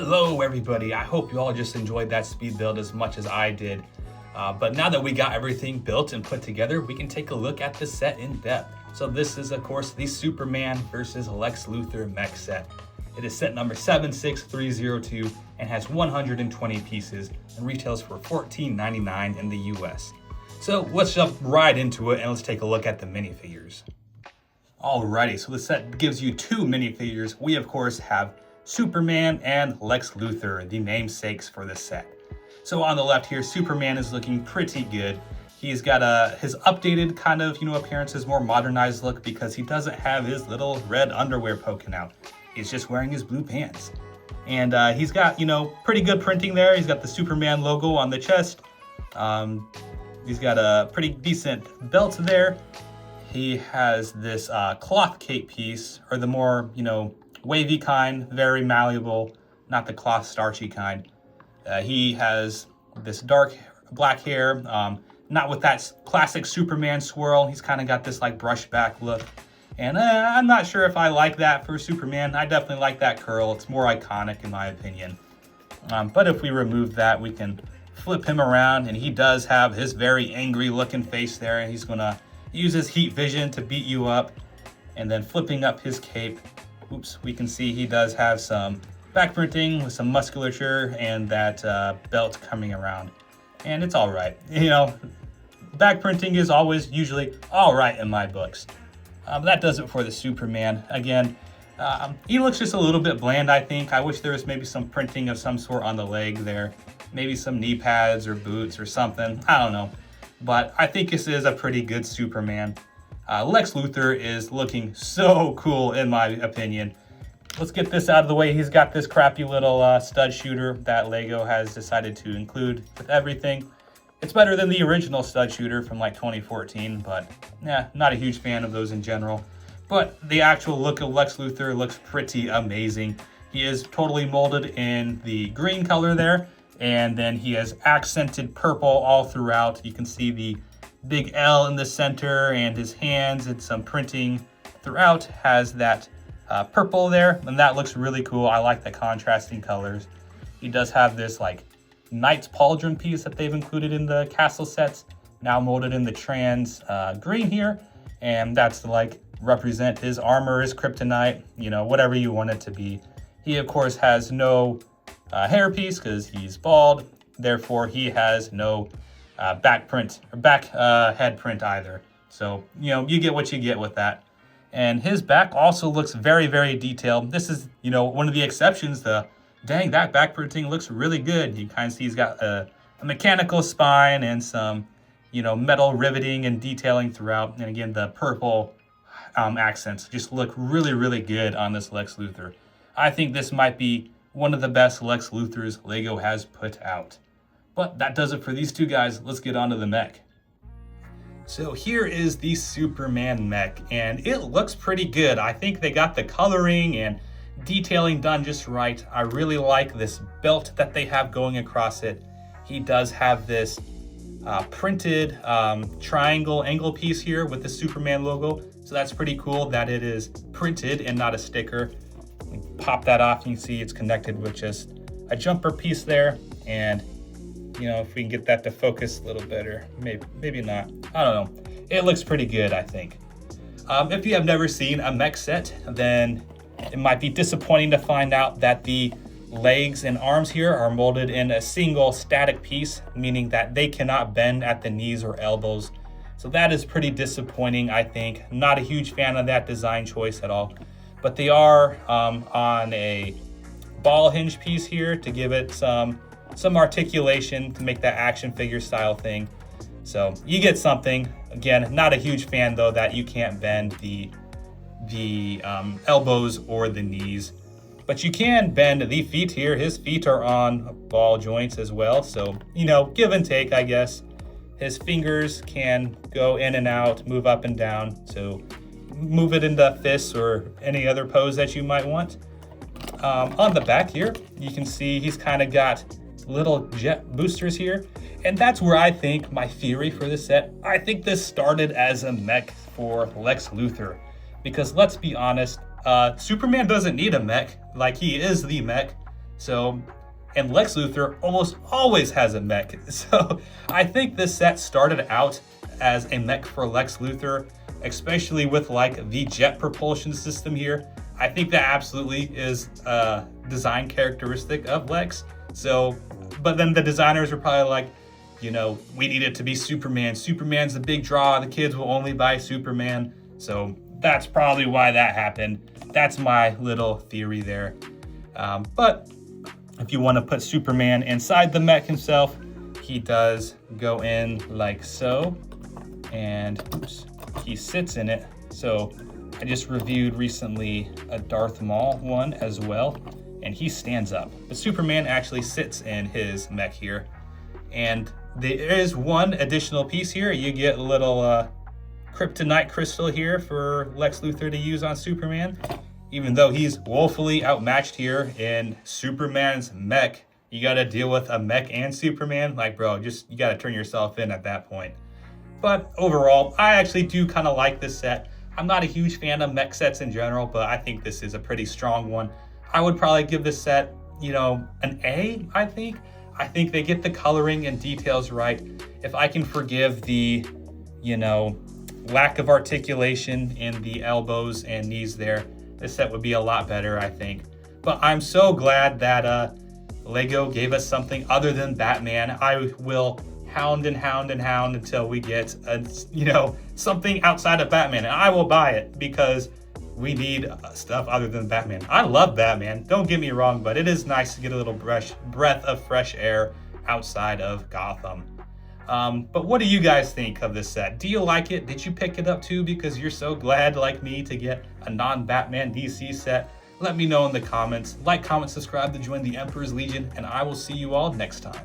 Hello everybody, I hope you all just enjoyed that speed build as much as I did. But now that we got everything built and put together, we can take a look at the set in depth. So this is of course the Superman versus Lex Luthor mech set. It is set number 76302 and has 120 pieces and retails for $14.99 in the US. So let's jump right into it and let's take a look at the minifigures. Alrighty, so the set gives you two minifigures. We of course have Superman and Lex Luthor, the namesakes for this set. So on the left here, Superman is looking pretty good. He's got his updated kind of, appearance, his more modernized look because he doesn't have his little red underwear poking out. He's just wearing his blue pants. And he's got, pretty good printing there. He's got the Superman logo on the chest. He's got a pretty decent belt there. He has this cloth cape piece, or the more, wavy kind, very malleable, not the cloth starchy kind. He has this dark black hair, not with that classic Superman swirl. He's kind of got this like brush back look. And I'm not sure if I like that for Superman. I definitely like that curl. It's more iconic in my opinion. But if we remove that, we can flip him around and he does have his very angry looking face there. He's gonna use his heat vision to beat you up. And then flipping up his cape, oops, we can see he does have some back printing with some musculature and that belt coming around. And it's all right. Back printing is always usually all right in my books. That does it for the Superman. Again, he looks just a little bit bland, I think. I wish there was maybe some printing of some sort on the leg there. Maybe some knee pads or boots or something. I don't know. But I think this is a pretty good Superman. Lex Luthor is looking so cool in my opinion. Let's get this out of the way. He's got this crappy little stud shooter that Lego has decided to include with everything. It's better than the original stud shooter from like 2014, but yeah, not a huge fan of those in general. But the actual look of Lex Luthor looks pretty amazing. He is totally molded in the green color there, and then he has accented purple all throughout. You can see the big L in the center and his hands and some printing throughout has that purple there, and that looks really cool. I like the contrasting colors. He does have this like Knight's Pauldron piece that they've included in the castle sets, now molded in the trans green here, and that's to like represent his armor, his kryptonite, whatever you want it to be. He of course has no hair piece because he's bald, therefore he has no back head print either. So you get what you get with that. And his back also looks very, very detailed. This is one of the exceptions. Dang, that back printing looks really good. You kind of see he's got a mechanical spine and some metal riveting and detailing throughout. And again, the purple accents just look really, really good on this Lex Luthor. I think this might be one of the best Lex Luthors Lego has put out. But that does it for these two guys. Let's get on to the mech. So here is the Superman mech, and it looks pretty good. I think they got the coloring and detailing done just right. I really like this belt that they have going across it. He does have this printed triangle angle piece here with the Superman logo. So that's pretty cool that it is printed and not a sticker. Pop that off and you see it's connected with just a jumper piece there. And if we can get that to focus a little better, maybe not. I don't know. It looks pretty good, I think. If you have never seen a mech set, then it might be disappointing to find out that the legs and arms here are molded in a single static piece, meaning that they cannot bend at the knees or elbows. So that is pretty disappointing, I think. Not a huge fan of that design choice at all. But they are on a ball hinge piece here to give it some articulation to make that action figure style thing. So you get something. Again, not a huge fan though that you can't bend the elbows or the knees, but you can bend the feet here. His feet are on ball joints as well. So, give and take, I guess. His fingers can go in and out, move up and down. So move it into fists or any other pose that you might want. On the back here, you can see he's kind of got little jet boosters here. And that's where I think my theory for this set, I think this started as a mech for Lex Luthor. Because let's be honest, Superman doesn't need a mech. Like, he is the mech. So, and Lex Luthor almost always has a mech. So I think this set started out as a mech for Lex Luthor, especially with like the jet propulsion system here. I think that absolutely is a design characteristic of Lex. So, but then the designers were probably like, you know, we need it to be Superman. Superman's the big draw. The kids will only buy Superman. So that's probably why that happened. That's my little theory there. But if you want to put Superman inside the mech himself, he does go in like so. And oops, he sits in it. So I just reviewed recently a Darth Maul one as well, and he stands up. But Superman actually sits in his mech here. And there is one additional piece here. You get a little kryptonite crystal here for Lex Luthor to use on Superman. Even though he's woefully outmatched here in Superman's mech, you gotta deal with a mech and Superman. Like, bro, just you gotta turn yourself in at that point. But overall, I actually do kind of like this set. I'm not a huge fan of mech sets in general, but I think this is a pretty strong one. I would probably give this set, you know, an A, I think. I think they get the coloring and details right. If I can forgive the, you know, lack of articulation in the elbows and knees there, this set would be a lot better, I think. But I'm so glad that Lego gave us something other than Batman. I will hound and hound and hound until we get you know, something outside of Batman, and I will buy it because we need stuff other than Batman. I love Batman, don't get me wrong, but it is nice to get a little breath of fresh air outside of Gotham. But what do you guys think of this set? Do you like it? Did you pick it up too because you're so glad, like me, to get a non-Batman DC set? Let me know in the comments. Like, comment, subscribe to join the Emperor's Legion, and I will see you all next time.